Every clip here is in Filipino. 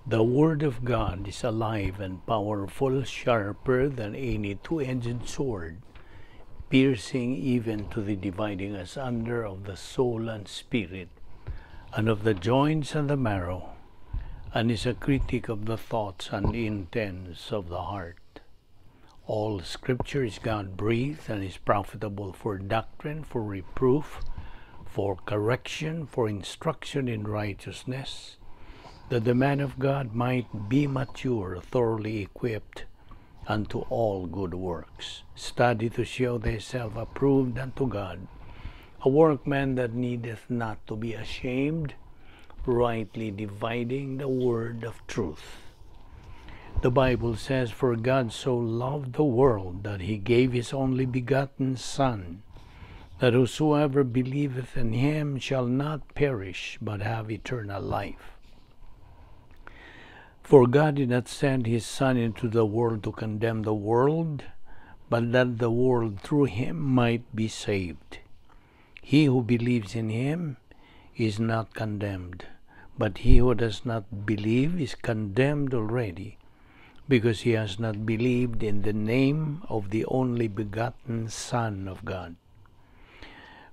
The Word of God is alive and powerful, sharper than any two-edged sword, piercing even to the dividing asunder of the soul and spirit, and of the joints and the marrow, and is a critic of the thoughts and intents of the heart. All Scripture is God-breathed and is profitable for doctrine, for reproof, for correction, for instruction in righteousness, that the man of God might be mature, thoroughly equipped unto all good works. Study to show thyself approved unto God, a workman that needeth not to be ashamed, rightly dividing the word of truth. The Bible says, "For God so loved the world that he gave his only begotten Son, that whosoever believeth in him shall not perish, but have eternal life. For God did not send his Son into the world to condemn the world, but that the world through him might be saved. He who believes in him is not condemned, but he who does not believe is condemned already, because he has not believed in the name of the only begotten Son of God.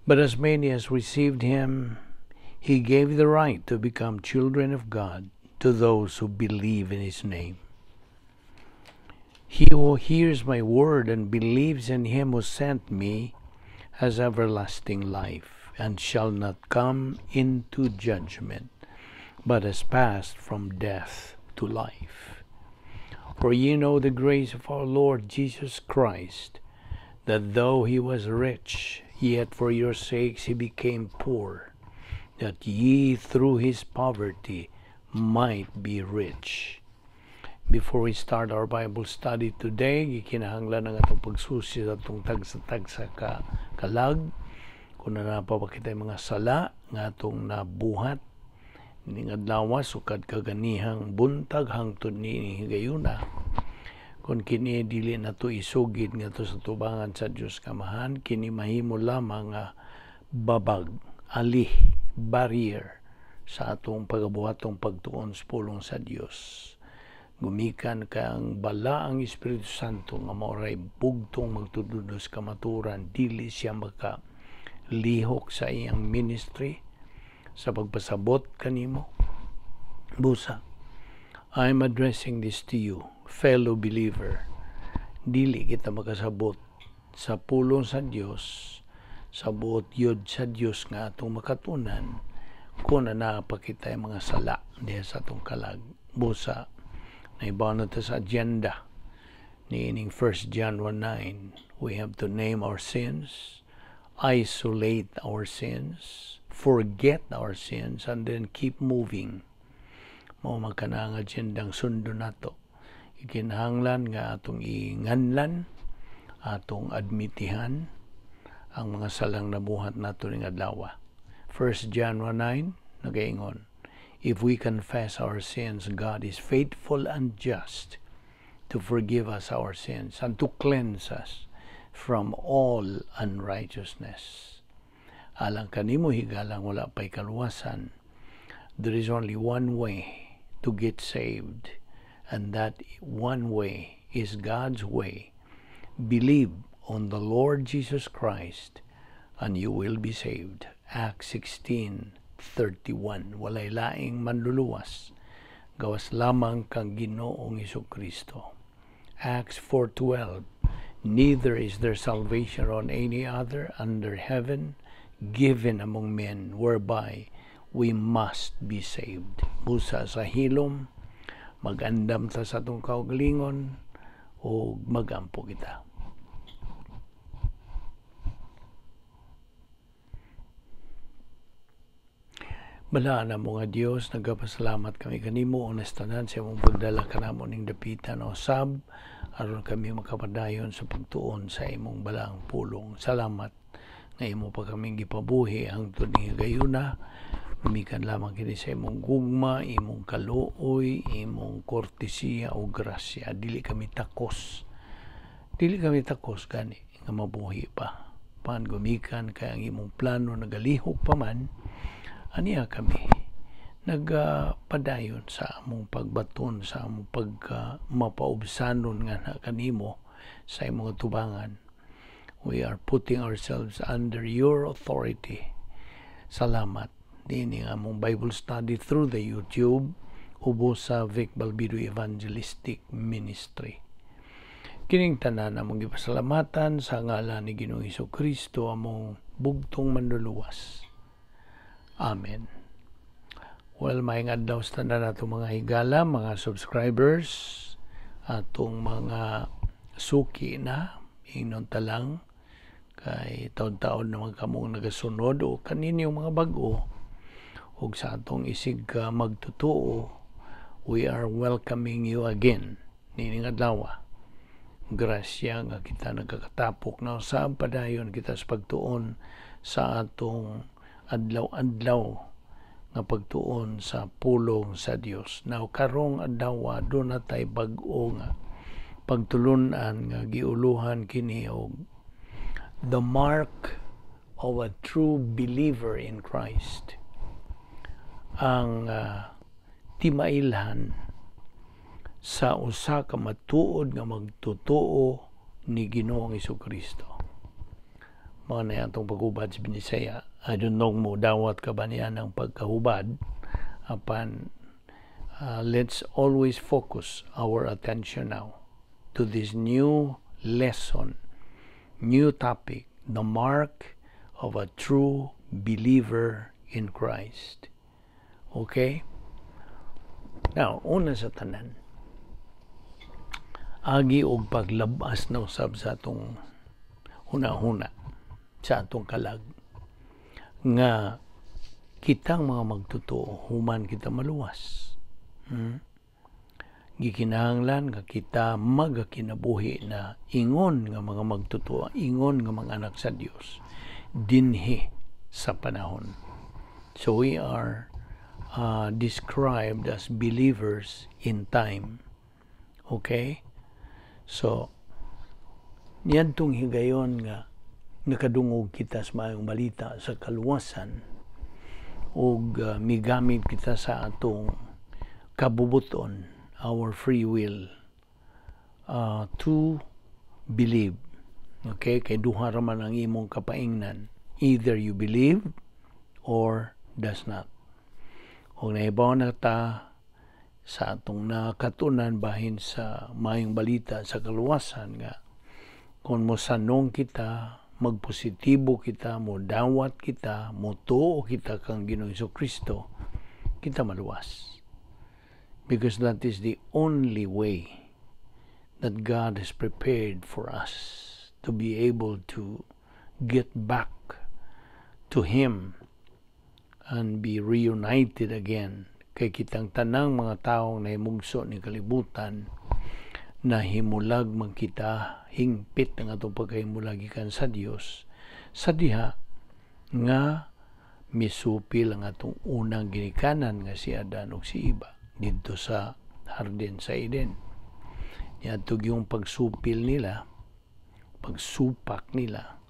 But as many as received him, he gave the right to become children of God, to those who believe in his name. He who hears my word and believes in him who sent me has everlasting life, and shall not come into judgment, but has passed from death to life. For ye know the grace of our Lord Jesus Christ, that though he was rich, yet for your sakes he became poor, that ye through his poverty might be rich." Before we start our Bible study today, gikinahanglan ang atong pagsusi sa atong tagsa kalag. Kung napapakita yung mga sala nga atong nabuhat, ning adlaw sukad kaganihang buntag hangtod ni higayuna. Kung kini dili na to isugid nga to sa tubangan sa Dios kamahan, kini mahimo lamang nga babag, alih, barrier sa atong pagabuhatong pagtuon sa pulong sa Dios. Gumikan kang bala ang Espiritu Santo nga maoray bugtong magtududos kamaturan, dili siya maka lihok sa iyang ministry sa pagpasabot kanimo. Busa, I'm addressing this to you, fellow believer. Dili kita makasabot sa pulong sa Dios, sa buot yod sa Dios nga atong makatunan, kung napakita yung mga sala diya sa atong kalag. Busa, naibaw na ito sa agenda ni ining 1 John 1:9. We have to name our sins, isolate our sins, forget our sins, and then keep moving. Mao magkanang agendang sundo nato. Ikinahanglan nga atong inganlan, atong admitihan ang mga salang nabuhat nato ning adlaw. 1 John 1:9 nagaingon, "If we confess our sins, God is faithful and just to forgive us our sins and to cleanse us from all unrighteousness." Alang kanimo higalang wala pay kaluwasan, there is only one way to get saved, and that one way is God's way. Believe on the Lord Jesus Christ and you will be saved. Acts 16:31. Walay laing manluluwas, gawas lamang kang Ginoong Jesucristo. Acts 4:12. Neither is there salvation on any other under heaven given among men, whereby we must be saved. Busa sa hilom, magandam ta sa atong kaugalingon, o magampo kita. Bala na mga Dios, nagapasalamat kami kanimo honestanan sa imong pagdala kanamo ning dapitan o sab aron kami makapadayon sa pagtuon sa imong balang pulong. Salamat nga imo pa kaming gipabuhi hangtod ni gayuna. Gumikan lamang kini sa imong gugma, imong kaluoy, imong kortesiya o grasya. Dili kami takos gani nga mabuhi pa. Pan gumikan kay ang imong plano nagalihok pa man, aniya kami nagpadayon sa among pagbaton, sa among mapaubsanon nga na kanimo sa imong tubangan. We are putting ourselves under your authority. Salamat. Dini nga among Bible study through the YouTube ubo sa Vic Balbido Evangelistic Ministry. Kining tanan among gipasalamatan sa ngalan ni Ginoong Hesukristo among bugtong manluluwas. Amen. Well, maayong adlaw sa tanan nato mga higala, mga subscribers, atong mga suki na ingnon talang kay taon-taon naman kamong nagasunod o kaninyong mga bag-o ug sa atong isig magtutuo, we are welcoming you again nining adlaw. Grasya nga kita nagkakatapok na sa padayon kita sa pagtuon sa atong adlaw-adlaw nga pagtuon sa pulong sa Dios. Now karong adlaw do na tay bag-o nga pagtulunan nga giuluhan kini og the mark of a true believer in Christ. Ang timailhan sa usa ka matuod nga magtotoo ni Ginoong Hesukristo. Mga na atong paghubad sa Binisaya. I don't know mo dawat ka ba niya ng pagkahubad. Apan let's always focus our attention now to this new lesson, new topic, the mark of a true believer in Christ. Okay? Now, una sa tanan, agi og paglabas na usab sa atong huna-huna sa atong kalag nga kitang mga magtotoo human kita maluwas. Gikinahanglan nga kita magakinabuhi na ingon nga mga magtotoo, ingon nga mga anak sa Dios dinhi sa panahon. So we are described as believers in time. Okay? So, niyadtong higayon nga nakadungog kita sa maayong balita sa kaluwasan ug migamit kita sa atong kabubuton, our free will, to believe. Okay? Kay duha ra man ang imong kapaingnan. Either you believe or does not. Kung naibaw na ta sa atong nakatunan bahin sa mayong balita sa kaluwasan nga kung mosanong kita, magpositibo kita, modawat kita, motuo kita kang Ginoong Hesukristo, kita maluwas. Because that is the only way that God has prepared for us to be able to get back to Him and be reunited again. Kay kitang tanang mga taong nahimugso ni kalibutan na himulag man kita hingpit ng atong pagkahimulagikan sa Dios sa diha nga misupil ang atong unang ginikanan nga si Adan ug si Eva dito sa Hardin sa Eden. Niadtog yung pagsupil nila, pagsupak nila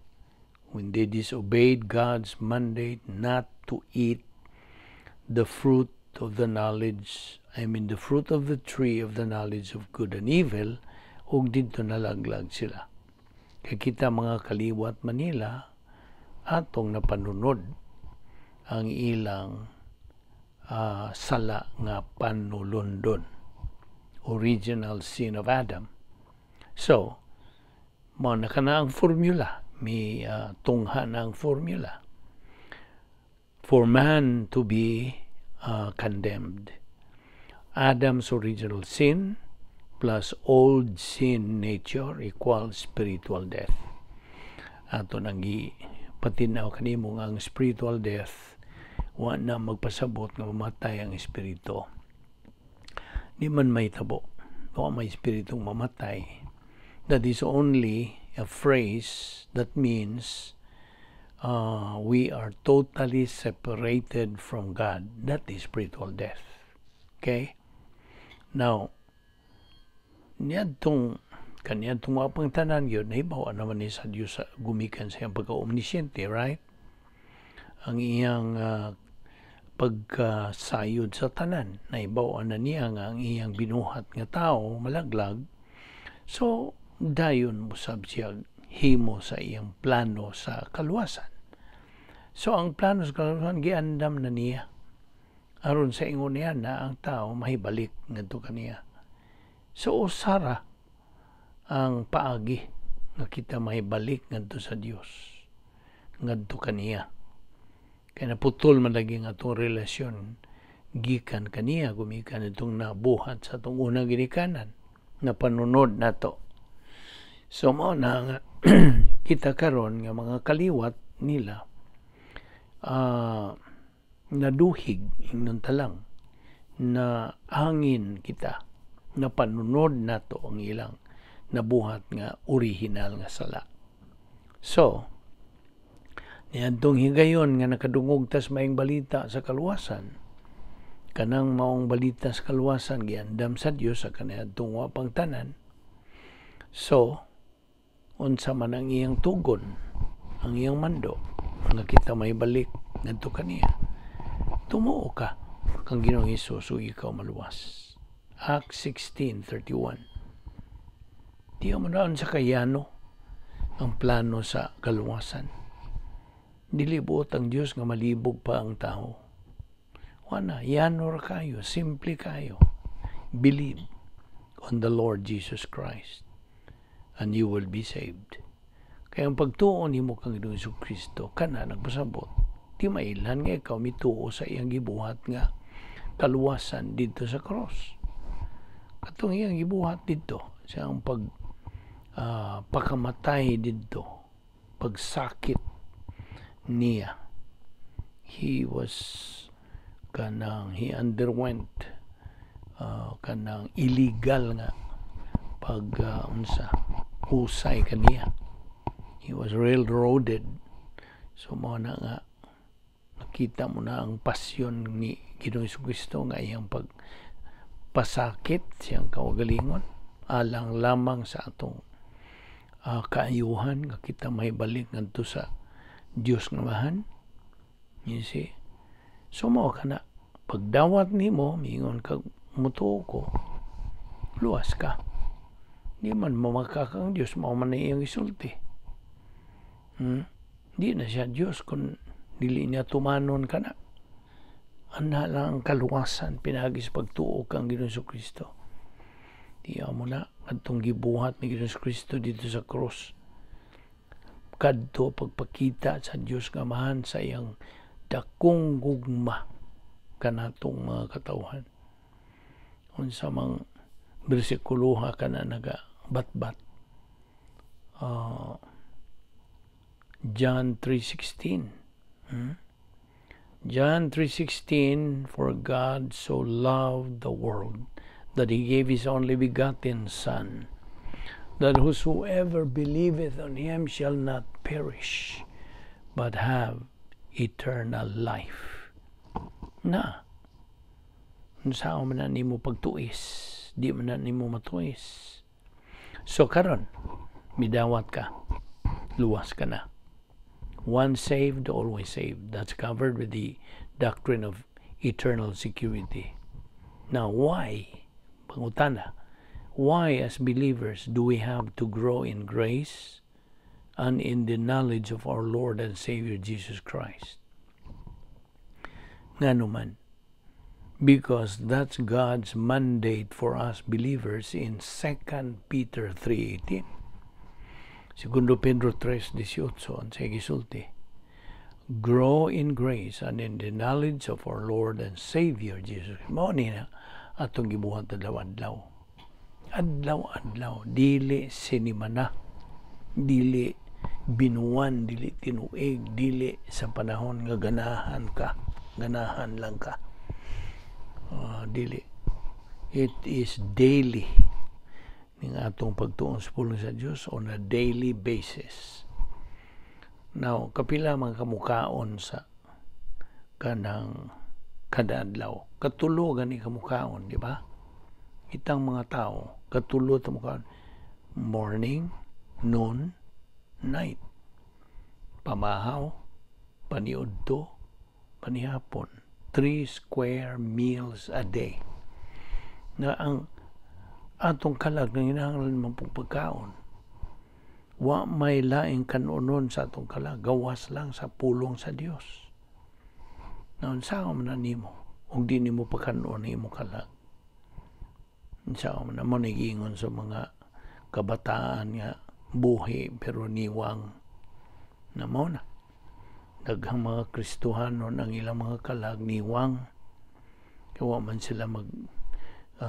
when they disobeyed God's mandate not to eat the fruit of the knowledge, the fruit of the tree of the knowledge of good and evil, ug dito nalaglag sila. Kaya kita mga kaliwat Manila, atong napanunod ang ilang sala nga panulundon, original sin of Adam. So, na ang formula, may tungha na ang formula for man to be condemned. Adam's original sin plus old sin nature equals spiritual death. Ato nang patinaw kanimo nga ang spiritual death wa na magpasabot nga mamatay ang espiritu. Di man may tabo, wa may espiritong mamatay. That is only a phrase that means we are totally separated from God. That is spiritual death. Okay? Now, kaniyadtong mga pangtanan yun, nahibawa naman ni sa Diyos gumikan sa iyang pagka-omnisyente, right? Ang iyang pagkasayod sa tanan. Naibawaan na niya nga ang iyang binuhat nga tao malaglag. So, dayon mo sab siya himo sa iyang plano sa kaluwasan. So, ang plano sa kaluwasan, giandam na niya. Aron sa ingon niya na ang tao mahibalik ngadto kaniya. So, usara ang paagi nga kita mahibalik ngadto sa Dios, ngadto kaniya. Kaya naputol man lagi nga itong relasyon gikan kaniya, gumikan itong nabuhat sa itong unang ginikanan na panunod nato. So mo na kita karon nga mga kaliwat nila naduhig ingnon talang na hangin kita na panunod nato ang ilang nabuhat nga original nga sala. So niadtong higayon nga nakadungog tas maayong balita sa kaluwasan, kanang maong balita sa kaluwasan giandam sa Dios sa kaniadtong wa pang tanan. So unsa man ang iyang tugon, ang iyang mando nga kita may balik ngadto kaniya, tumuo ka kang Ginoong Hesus ug ikaw maluwas. Acts 16:31. Di mo na sa kayano ang plano sa kaluwasan. Dili buot ang Dios nga malibog pa ang tao. Wana, yanor kayo, simple kayo. Believe on the Lord Jesus Christ and you will be saved. Kaya ang pagtuon nimo kang Ginoong Jesucristo kana nagpasabot. Di mailan nga ikaw mituo sa iyang gibuhat nga kaluwasan dito sa cross. Katong iyang gibuhat dito, siyang pagkamatay dito, pagsakit niya. He underwent kanang illegal nga husay kaniya. He was railroaded. So mo na nga nakita mo na ang pasyon ni Ginoong Jesucristo nga iyang pagpasakit siyang kaugalingon alang lamang sa atong kaayuhan nga kita may balik ngadto sa Dios nga mahan. You see? So mo kana pagdawat nimo mingon kag mutuo ko, luwas ka. Di man mamakakang Dios, mao man na iyang isulti. Di na siya Dios kung dili niya tumanon ka na. Ana lang ang kaluwasan pinagis pagtuo kang Ginoong Jesucristo. Di mo na adtong gibuhat ni Ginoong Jesucristo dito sa cross. Kadto pagpakita sa Dios nga mahan sa iyang dakong gugma kanatong mga katawhan. Unsa mang bersikulo kana naga batbat. John 3:16. John 3:16, for God so loved the world that he gave his only begotten Son, that whosoever believeth on him shall not perish, but have eternal life. Na, saan man na nimo pagtuis, di man na nimo matuis. So karon, midawat ka, luwas ka na. Once saved, always saved. That's covered with the doctrine of eternal security. Now, why? Pangutana, why as believers do we have to grow in grace and in the knowledge of our Lord and Savior Jesus Christ? Nga naman, because that's God's mandate for us believers in 2 Peter 3:18. Segundo Pedro 3:18 sa gisulti, grow in grace and in the knowledge of our Lord and Savior Jesus. Mao ni na atong gibuhat adlaw-adlaw. Adlaw-adlaw, dili sinimana, dili binuan, dili tinuig, dili sa panahon nga ganahan lang ka. Dili. It is daily ning atong pagtuon sa pulong sa Dios on a daily basis. Now, kapila mga kamukaon sa kanang kada adlaw. Katulo gani kamukaon, di ba? Itang mga tao, katulo ta mukaon. Morning, noon, night. Pamahaw, paniudto, panihapon, 3 square meals a day. Na ang atong kalag na hinahanglan man pong pagkaon. Wa may laing kanunon sa atong kalag, gawas lang sa pulong sa Dios. Naon sa man na nimo, ug di nimo pagkanon nimo kalag. Sa man mo nagingon sa mga kabataan nga buhi pero niwang na mo na. Daghang mga Kristohanon ang ilang mga kalag niwang kaya man sila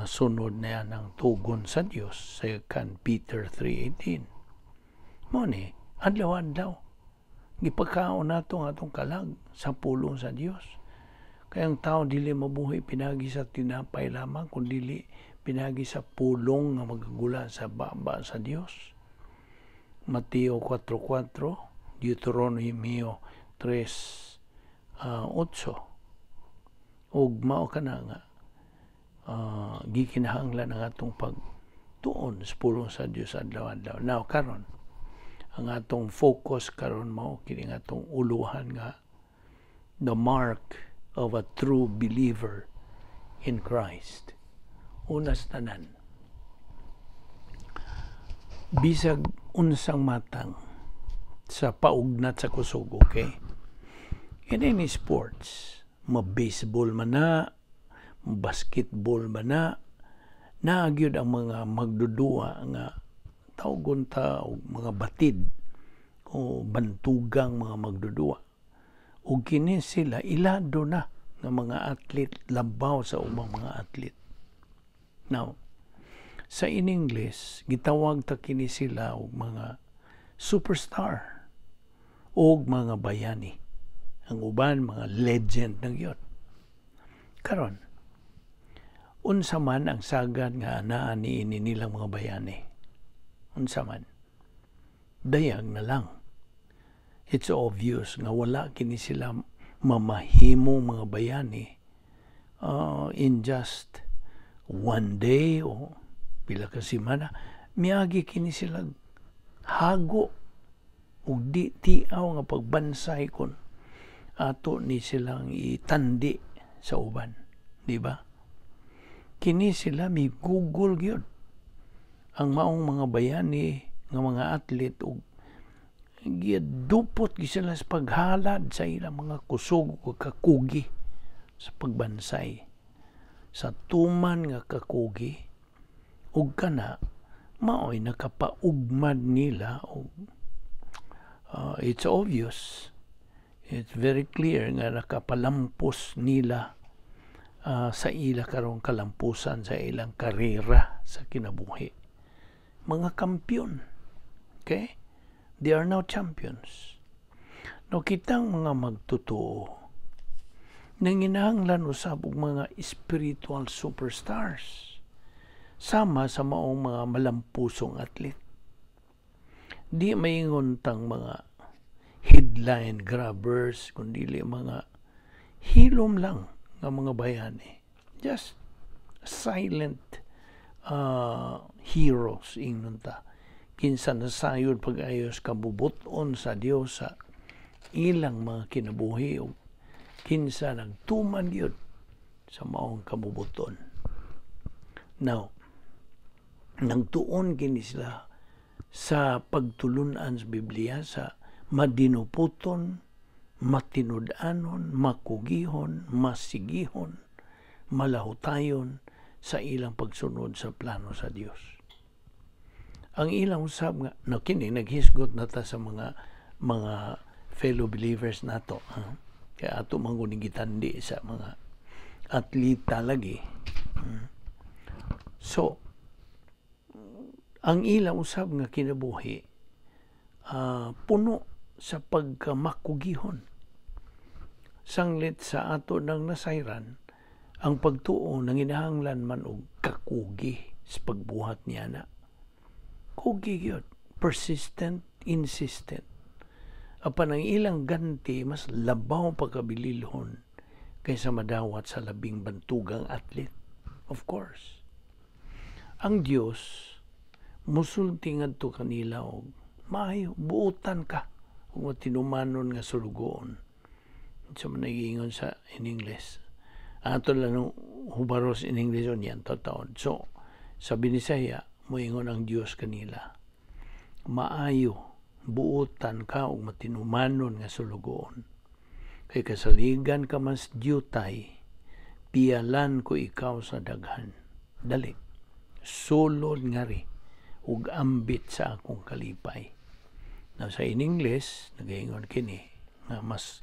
sunod na yan ang tugon sa Dios sa kan Peter 3:18. Mo ni adlaw-adlaw gipakaon nato ang atong kalag sa pulong sa Dios. Kaya ang tao dili mabuhi pinagi sa tinapay lamang kundi pinagi sa pulong nga magagula sa baba sa Dios. Mateo 4:4, Deuteronomio 3:8. Ug mao kana nga gikinahanglan ang atong pagtuon sa pulong sa Dios adlaw-adlaw. Now karon ang atong focus karon mao kini nga atong uluhan nga the mark of a true believer in Christ. Unas tanan, bisag unsang matang sa paugnat sa kusog, okay? In any sports, ma-baseball man na, basketball man na, nagyod ang mga magdudua nga tawgon ta og mga batid o bantugang mga magdudua. Ug kini sila ilado na nga mga atlet labaw sa ubang mga atlet. Now, sa in English, gitawag ta kini sila og mga superstar o mga bayani. Ang uban mga legend ng yun. Karon, unsa man ang sagad nga anaa niini nilang mga bayani. Unsa man. Dayag na lang. It's obvious nga wala kini sila mamahimo mga bayani in just one day o pila ka semana. Miagi kini sila hago ug di tiaw nga pagbansay kon ato ni silang itandi sa uban, di ba? Kini sila mi Google gyud ang maong mga bayani nga mga atlet ug gidupot gi sila sa paghalad sa ilang mga kusog o kakugi sa pagbansay sa tuman nga kakugi ug kana maoy nakapaugmad nila og it's obvious, it's very clear nga nakapalampos nila sa ila karong kalampusan sa ilang karera sa kinabuhi. Mga kampiyon, okay? They are now champions. No, kitang mga magtutuo nanginahanglan usab og mga spiritual superstars sama sa maong mga malampusong atlet. Di maingon tang mga headline grabbers kundi mga hilom lang nga mga bayani. Just silent heroes ingnon ta. Kinsa nasayod pag-ayos kabubuton sa Dios sa ilang mga kinabuhi o kinsa nagtuman yun sa maong kabubuton. Now, nagtuon kini sila sa pagtulunan sa Biblia sa madinuputon, matinud-anon, makugihon, masigihon, malahutayon sa ilang pagsunod sa plano sa Dios. Ang ilang usab nga kini naghisgot nata sa mga fellow believers nato, kaya ato manguning gitandi sa mga atleta lagi. So ang ilang usab nga kinabuhi puno sa pagkamakugihon. Sanglit sa ato ng nasayran ang pagtuo nanginahanglan man og kakugi sa pagbuhat niya na. Kugi yun. Persistent, insistent. Apan ang ilang ganti mas labaw pagkabililhon kaysa madawat sa labing bantugang atlet. Of course. Ang Dios musulti ngadto kanila og maayo buutan ka ug tinumanon nga sulugoon. So man nagingon sa in English, Ato lang hubaros in English on yan, tataon. So, sa Binisaya, moingon ang Dios kanila, maayo, buutan ka o matinumanon nga sulugoon. Kay kasaligan ka mas diyutay, piyalan ko ikaw sa daghan. Dali, sulod nga ri, ug ambit sa akong kalipay. Now, sa in English, nagaingon kini, nga mas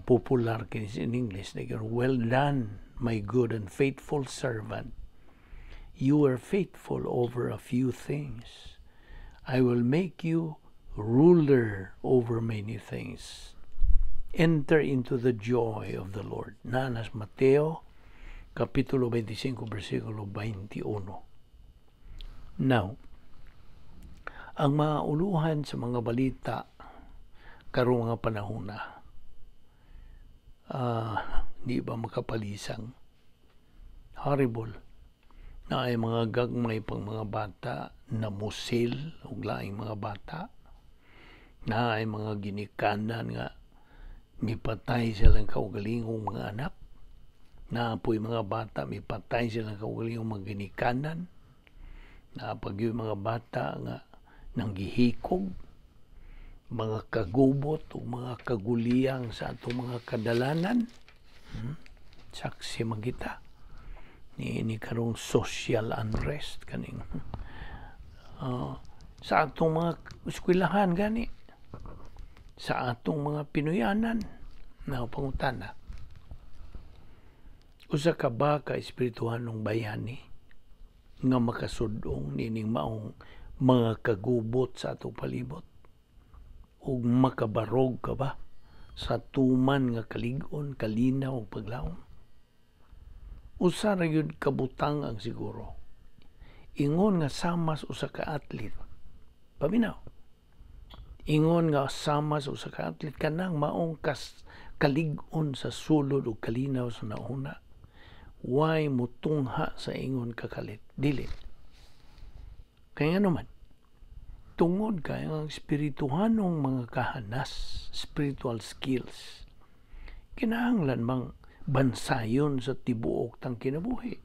popular kini in English, nagaingon, well done, my good and faithful servant. You are faithful over a few things. I will make you ruler over many things. Enter into the joy of the Lord. Nanas Mateo, Kapitulo 25, versikulo 21. Now, ang mga uluhan sa mga balita karong mga panahon na, di ba makapalisang? Horrible. Na ay mga gagmay pang mga bata na musil ug laing mga bata. Na ay mga ginikanan nga mipatay silang kaugalingong mga anak. Na apoy mga bata mipatay silang kaugalingong mga ginikanan. Na pag yung mga bata nga nanggihikog, mga kagubot o mga kaguliyang sa atong mga kadalanan. Saksi magita ni karong social unrest kaning sa atong mga eskwelahan gani, sa atong mga Pinoyanan na pangutana, usa ka ba ka espirituhanong bayani nga makasudong nining maong mga kagubot sa atong palibot, ug makabarog ka ba sa tuman nga kalig-on, kalinaw ug paglaom? Usa ra gyud kabutang ang siguro. Ingon nga samas usa ka atlet. Paminaw. Ingon nga samas usa ka atlet kanang maong kalig-on sa sulod ug kalinaw sa nauna. Why mutungha sa ingon kakalit? Dili. Kaya naman, tungod kay ang espirituhanong mga kahanas, spiritual skills, kinahanglan mang bansayon sa tibuok tang kinabuhi.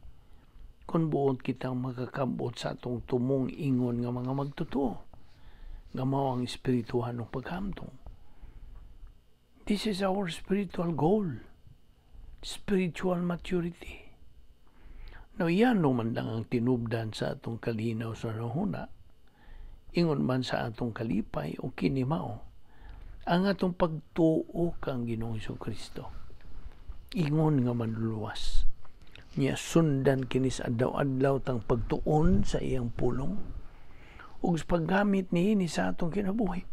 Kung buod kitang makakabot sa atong tumong ingon nga mga magtotoo, nga mao ang espirituhanong paghamtong. This is our spiritual goal. Spiritual maturity. No, yan man lang ang tinubdan sa atong kalinaw sa nahuna. Ingon man sa atong kalipay o kinimao, ang atong pagtuo kang Ginoong Kristo. Ingon nga manluluwas. Niya sundan kinis adlaw-adlaw tang pagtuon sa iyang pulong ug sa paggamit niini sa atong kinabuhi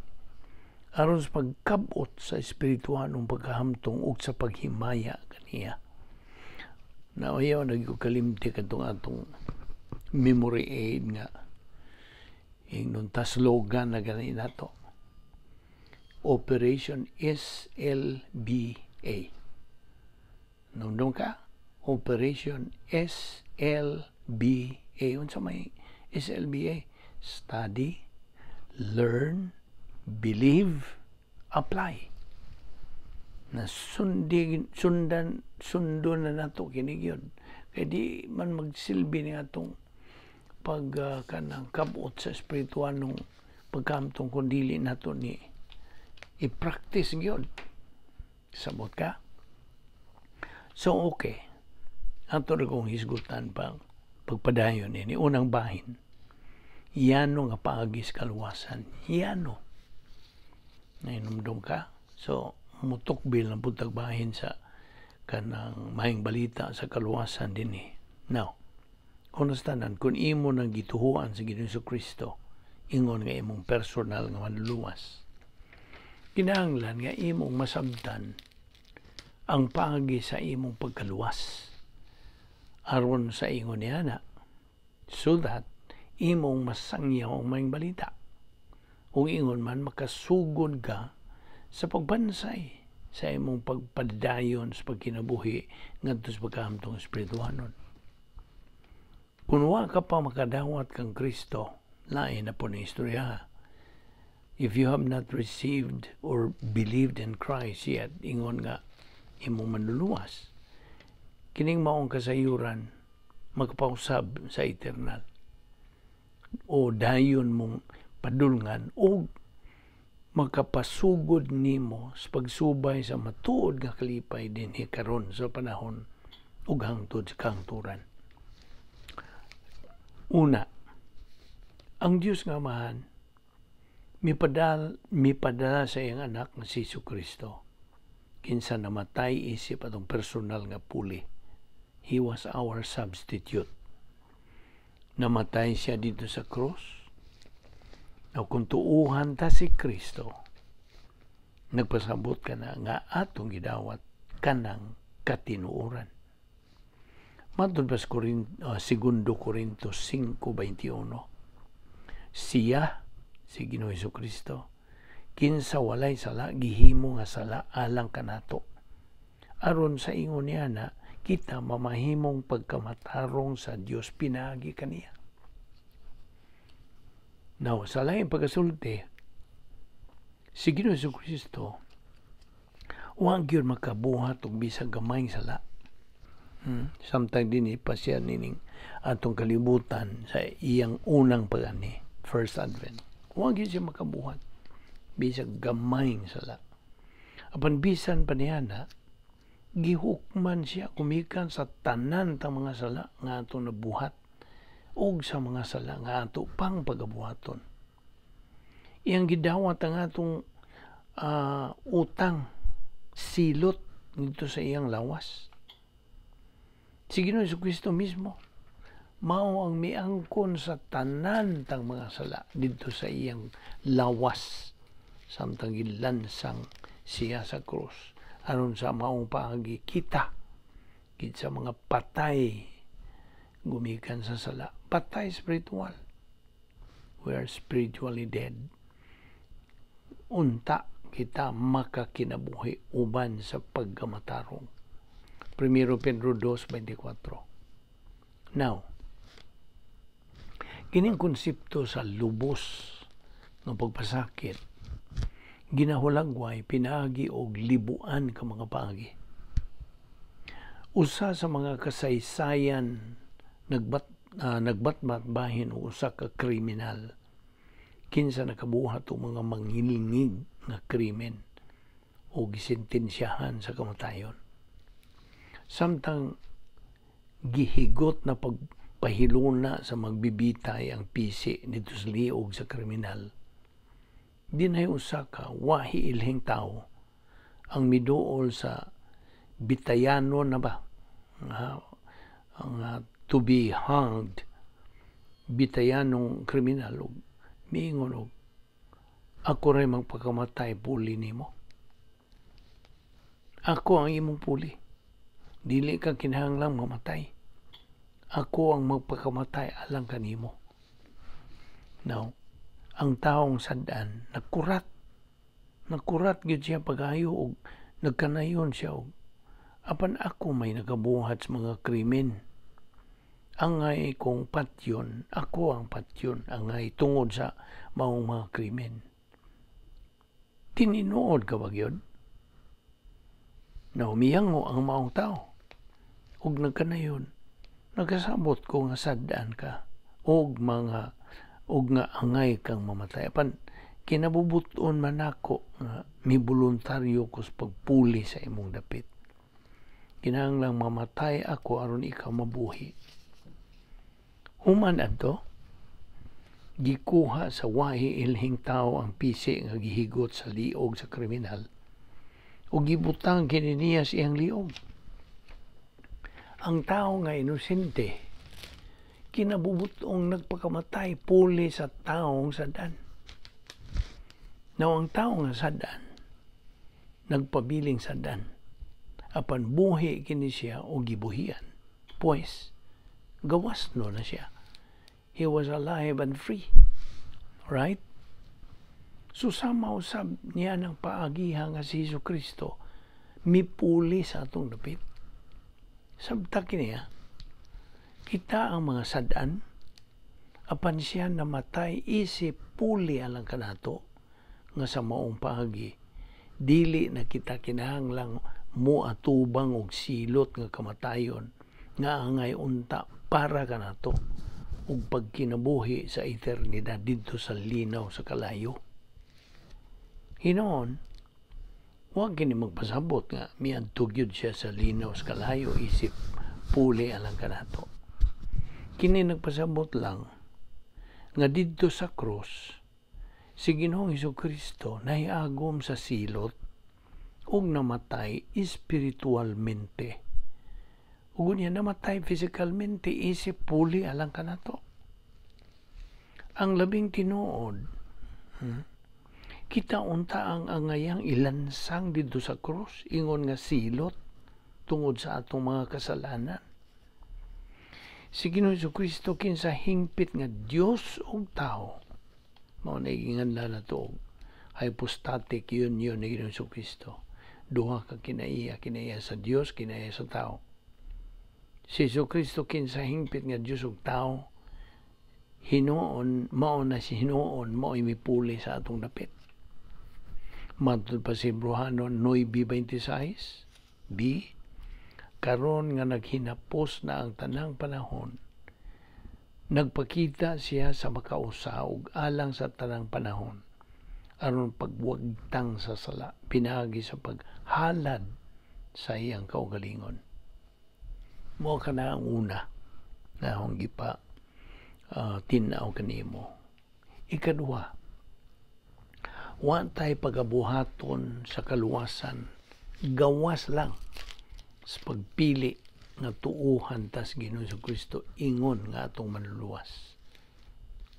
aron sa pagkabot sa espirituhanong pagkahamtong ug sa paghimaya kaniya. Na ayaw nagkalimti kadtong atong memory aid nga ingnon ta slogan na gani nato, Operation SLBA. Nung ka, Operation SLBA. Unsa may SLBA? Study, learn, believe, apply. Na sundan na nato kinigyod. Kaya di man magsilbi ni atong kanang kabot sa espirituanong pagkamtong kundili nato ni i-practice gyud. Sabot ka? So, okay. Ato rin kong hisgutan pang pagpadayon ini. Unang bahin. Yano nga paagis kaluwasan. Yano. Nainumdum ka. So, mutukbil ng puntag bahin sa kanang mahing balita sa kaluwasan din eh. Now, understandaan, kung imo nang gituhuan sa Ginoong Kristo, ingon nga imong personal nga manluluwas, kinahanglan nga imong masabtan ang paagi sa imong pagkaluwas aron sa ingon niya na, so that imong masangyaw ang mahing balita o ingon man makasugod ka sa pagbansay sa imong pagpadayon sa pagkinabuhi ngadto sa pagkahamtong espirituhanon. Kung wa ka pa makadawat kang Kristo, lain na po na istorya. If you have not received or believed in Christ yet, ingon nga imong manluluwas, kining maong kasayuran magpausab sa eternal o dayon mong padulngan o makapasugod nimo sa pagsubay sa matuod nga kalipay dinhi karon sa panahon ug hangtod sa kahangturan. Una, ang Dios nga Amahan mipadala sa iyang anak nga si Jesucristo kinsa namatay isip atong personal nga puli. He was our substitute. Namatay siya dito sa cross. Now, kung tuuhan ta si Kristo, nagpasabot ka na nga atong gidawat kanang katinuoran. Matod pa sa 2 Korintos 5:21, siya, si Ginoong Jesucristo, kinsa walay sala, gihimo nga sala alang kanato. Aron sa ingon niya na, kita mamahimong pagkamatarong sa Dios pinagi kaniya. Now, sa laing pagkasulti, si Ginoong Jesucristo, huwag yun makabuhat o bisag gamay sala. Samtang din ipasya nining atong kalibutan sa iyang unang pagani, First Advent. Huwag yun siya makabuhat, bisag gamay sala. Apan bisan pa niya na, gihukman siya kumikan sa tanan tang mga sala nga atong nabuhat ug sa mga sala nga ato pang pagabuhaton. Iyang gidawat ang atong utang silot dito sa iyang lawas. Si Ginoong Jesucristo mismo mao ang miangkon sa tanan tang mga sala dito sa iyang lawas samtang gilansang siya sa krus aron sa maong paagi kita sa mga patay gumikan sa sala. Patay spiritual. We are spiritually dead. Unta kita makakinabuhi uban sa pagkamatarong. 1 Pedro 2:24. Now, kining konsepto sa lubos ng pagpasakit, ginahulagway pinaagi og libuan ka mga paagi. Usa sa mga kasaysayan nagbatbat bahin o usa ka kriminal kinsa nakabuhat og mga manghilingig nga krimen o gisentensyahan sa kamatayon. Samtang gihigot na pagpahiluna sa magbibitay ang pisi dito sa liog sa kriminal, dinay usa ka wahi ilhing tao ang miduol sa bitayano na ba ang to be hanged bitayanong kriminal og miingon og ako ray magpakamatay puli nimo. Ako ang imong puli. Dili ka kinahanglang mamatay. Ako ang magpakamatay alang kanimo. Now, ang taong sadaan nagkurat gyud siya pagayo og nagkanayon siya og apan ako may nagabuhat sa mga krimen. Angay kong patyon, ako ang patyon, angay tungod sa maong mga krimen. Tininuod ka ba yun? Naumiyango ang maong tao. Ug nagkanayon, nagkasabot ko nga sadaan ka, og nga angay kang mamatay. Apan, kinabubuton man ako nga may voluntaryo ko sa pagpuli sa imong dapit. Kinahanglang mamatay ako aron ikaw mabuhi. Human adto, gikuha sa wahi ilhing tao ang pisi nga gihigot sa liog sa kriminal o gibutang kini niya sa iyang liog. Ang tao nga inosente kinabubutong nagpakamatay puli sa taong sadan. Now, ang tao nga sadan nagpabiling sadan apan buhi kini siya o gibuhian, pues gawas no na siya. He was alive and free. Right? So sama usab niya ng paagiha nga si Jesucristo mipuli sa atong dapit. Sabta kiniya, kita ang mga sadan apan siya namatay isip puli alang kanato nga sa maong paagi dili na kita kinahanglang muatubang og silot nga kamatayon nga angay unta para kanato ug pagkinabuhi sa eternidad didto sa linaw sa kalayo. Hinon, huwag kini magpasabot nga miadto gyud siya sa linaw sa kalayo isip puli alang kanato. Kini nagpasabot lang nga didto sa cross si Ginoong Hesukristo nahiagom sa silot ug namatay espiritualmente. Ug niya namatay physicalmente isip puli alang kanato. Ang labing tinuod, kita unta ang angayang ilansang didto sa cross ingon nga silot tungod sa atong mga kasalanan. Si Ginoong Hesukristo kinsa hingpit nga Dios ug tao. Mao na ginganlan nato hypostatic union ni Ginoong Hesukristo. Duha ka kinaiya sa Dios, kinaiya sa tao. Si Hesukristo kinsa hingpit nga Dios ug tao, hinuon, mao na si hinuon, mao imipuli sa atong dapit. Matod pa si Hebrehanon 9:26, B, karon nga naghinapos na ang tanang panahon, nagpakita siya sa makausa ug alang sa tanang panahon, aron pagwagtang sa sala, pinagi sa paghalad sa iyang kaugalingon. Mo ka na ang una na akong gipa tinaw kanimo. Ikaduha, wa tay pagabuhaton sa kaluwasan, gawas lang sa pagpili nga tuuhan tas Ginoong Hesukristo ingon nga atong manluluwas.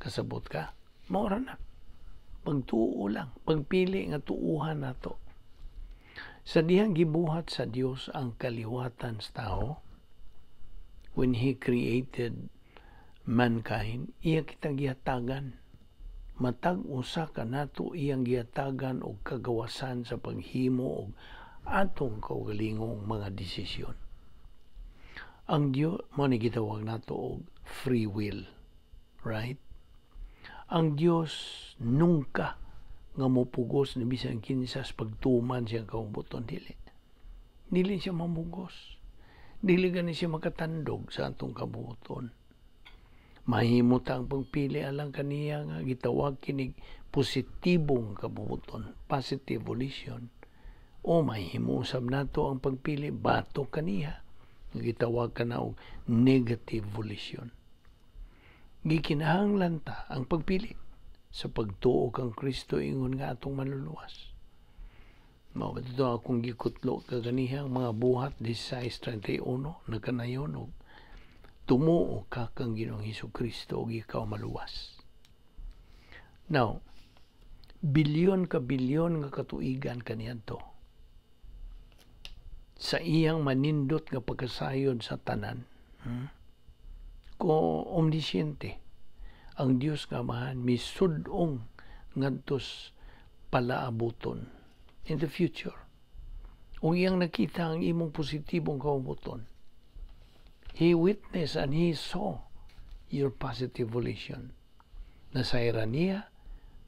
Kasabot ka? Maura na. Pagtuo lang, pagpili nga tuuhan nato. Sa dihang gibuhat sa Dios ang kaliwatan sa tao, when He created mankind, iya kitang gihatagan. Matag usa ka nato iyang gihatagan og kagawasan sa paghimo og atong kaugalingong mga desisyon. Ang Dios mo ni gitawag nato og free will, right? Ang Dios nungka nga mopugos ni bisan kinsas pagtuman siyang kaubuton dili. Dili siya mamugos. Dili gani siya makatandog sa atong kabuoton. Mahimo ta ang pagpili alang kaniya nga gitawag kinig positibong kabuoton, positive volition. O mahimo usab nato ang pagpili batok kaniya nga gitawag kana og negative volition. Gikinahanglan ta ang pagpili sa pagtuo kang Kristo ingon nga atong manluluwas. Mao ito akong gikutlo kaganihang mga buhat 16:31 nagkanayon og tumuo ka kang Ginoong Hesukristo ug ikaw maluwas. Now, bilyon nga katuigan kaniadto sa iyang manindot nga pagkasayod sa tanan. Ko omnisciente ang Dios nga Amahan misud-ong ngadtos palaabuton in the future. Kung iyang nakita ang imong positibong kaubuton, He witnessed and He saw your positive volition. Nasayra niya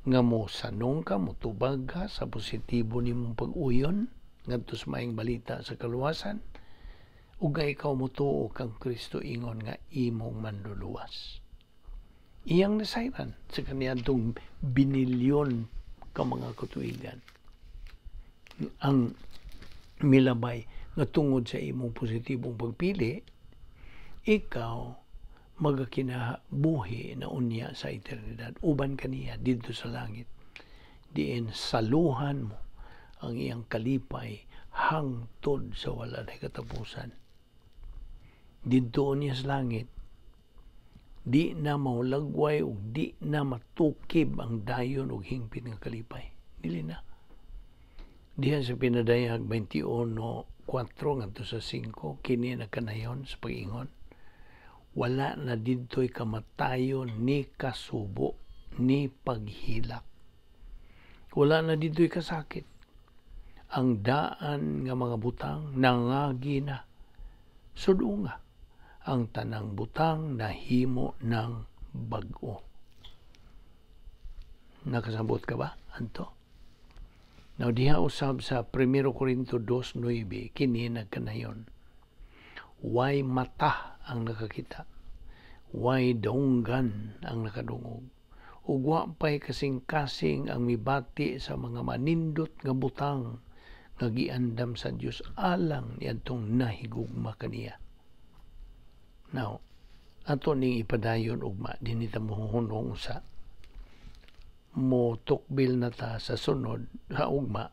nga mo sanong ka, mo tubag ka sa positibo nimong pag-uyon ngadto sa maayong balita sa kaluwasan, ug ikaw motuo kang Kristo ingon nga imong manluluwas. Iyang nasayran sa kaniadtong binilyon ka mga katuigan ang milabay nga tungod sa imong positibong pagpili, ikaw magakinabuhi na unya sa eternidad uban kaniya didto sa langit. Diin saluhan mo ang iyang kalipay hangtod sa wala na katapusan. Didto niya sa langit, di na maulagway ug di na matukib ang dayon ug hingpit nga kalipay. Dili na. Diha sa pinadayag 21:4 ngadto sa 5 kini nakanayon sa pag-ingon, wala na didto'y kamatayon ni kasubo ni paghilak. Wala na didto'y kasakit. Ang daan nga mga butang nangagi na. Sudunga ang tanang butang nahimo ng bag-o. Nakasabot ka ba, Anto? Now diha usab sa 1 Corinto 2:9 kini nagkanayon. Way mata ang nakakita, way daunggan ang nakadungog, ug wa pay kasing-kasing ang mibati sa mga manindot nga butang nga giandam sa Dios alang niadtong nahigugma kaniya. Now, ato ning ipadayon ugma dinhi ta mohuhunong sa mo tukbil na ta sa sunod nga ugma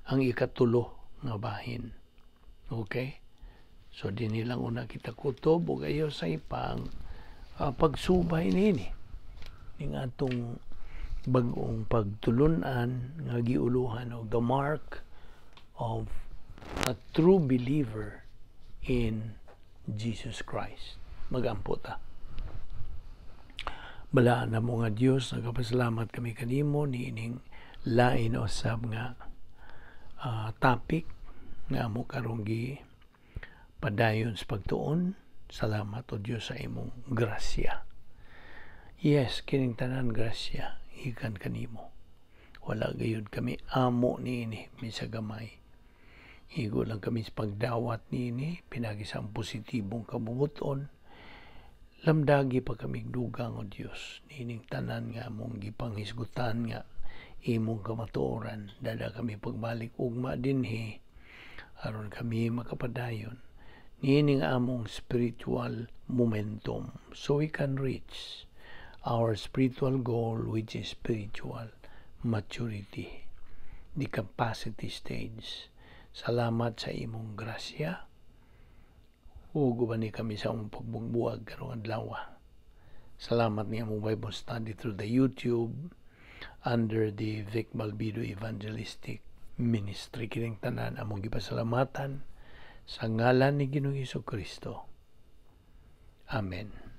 ang ikatulo nga bahin. Okay? So dinhi lang una kita kutob ug ayo sa ipang pagsubay nini ning atong bag-ong pagtulunan nga giuluhan og the mark of a true believer in Jesus Christ. Magampo ta. Balaan na mo nga Diyos, nagapasalamat kami kanimo niining lain usab nga topic nga amo karong gi padayon sa pagtuon. Salamat o Diyos sa imong grasya. Yes, kining tanan grasya ikan kanimo. Wala gayud kami amo niini misagamay. Higo lang kami sa pagdawat niini, pinagi sa positibong kabubuton. Lamdagi pa kami dugang o Diyos, nining tanan nga mong gipanghisgutan nga imong kamatuoran, dada kami pagbalik ugma dinhi, aron kami makapadayon, nining among spiritual momentum, so we can reach our spiritual goal, which is spiritual maturity, the capacity stage. Salamat sa imong grasya. Hugo ba ni kami sa among pagbugbuwag karong adlaw. Salamat niya mong Bible study through the YouTube under the Vic Balbido Evangelistic Ministry. Kining tanan among gipasalamatan sa ngalan ni Ginoong Hesukristo. Amen.